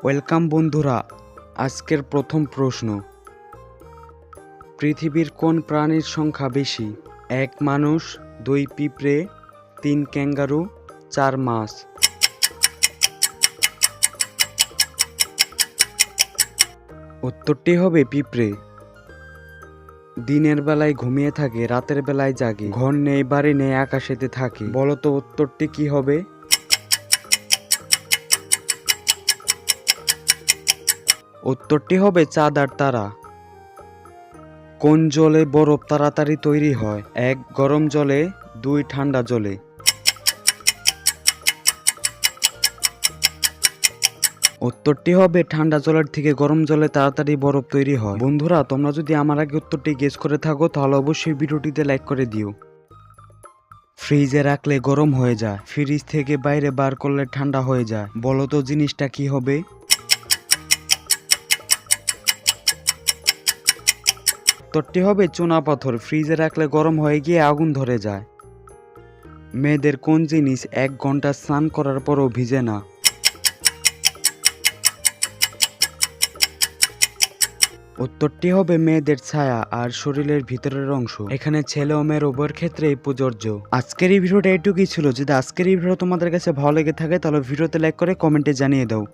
Welcome বন্ধুরা, আজকের প্রথম প্রশ্ন। পৃথিবীর কোন প্রাণীর সংখ্যা বেশি? 1 মানুষ, 2 পিঁপড়ে, 3 ক্যাঙ্গারু, 4 মাছ। উত্তরটি হবে পিঁপড়ে। দিনের বেলায় ঘুমিয়ে থাকে, রাতের বেলায় জাগে, ঘর নেই বাড়ি নেই আকাশেতে থাকে। বলো তো উত্তরটি কি হবে? উত্তরটি হবে চাঁদ আর তারা। কোন জলে বরফ তাড়াতাড়ি তৈরি হয়? 1 গরম জলে, 2 ঠান্ডা জলে। উত্তরটি হবে ঠান্ডা জলের থেকে গরম জলে তাড়াতাড়ি বরফ তৈরি হয়। বন্ধুরা, তোমরা যদি আমার আগে উত্তরটি গেস করে থাকো তাহলে অবশ্যই ভিডিওটিতে লাইক করে দিও। ফ্রিজে রাখলে গরম হয়ে যায়, ফ্রিজ থেকে বাইরে বার করলে ঠান্ডা হয়ে যায়। বলো তো জিনিসটা কি হবে? উত্তরটি হবে চুনাপাথর। ফ্রিজে রাখলে গরম হয়ে গিয়ে আগুন ধরে যায়। মেয়েদের কোন জিনিস 1 ঘন্টা স্নান করার পরও ভিজে না? উত্তরটি হবে মেয়েদের ছায়া আর শরীরের ভিতরের অংশ। এখানে ছেলে ও মেয়ের উভয়ের ক্ষেত্রেই প্রযোজ্য। আজকের এই ভিডিওটা এটুকুই ছিল। যদি আজকের এই ভিডিও তোমাদের কাছে ভালো লেগে থাকে তাহলে ভিডিওতে লাইক করে কমেন্টে জানিয়ে দাও।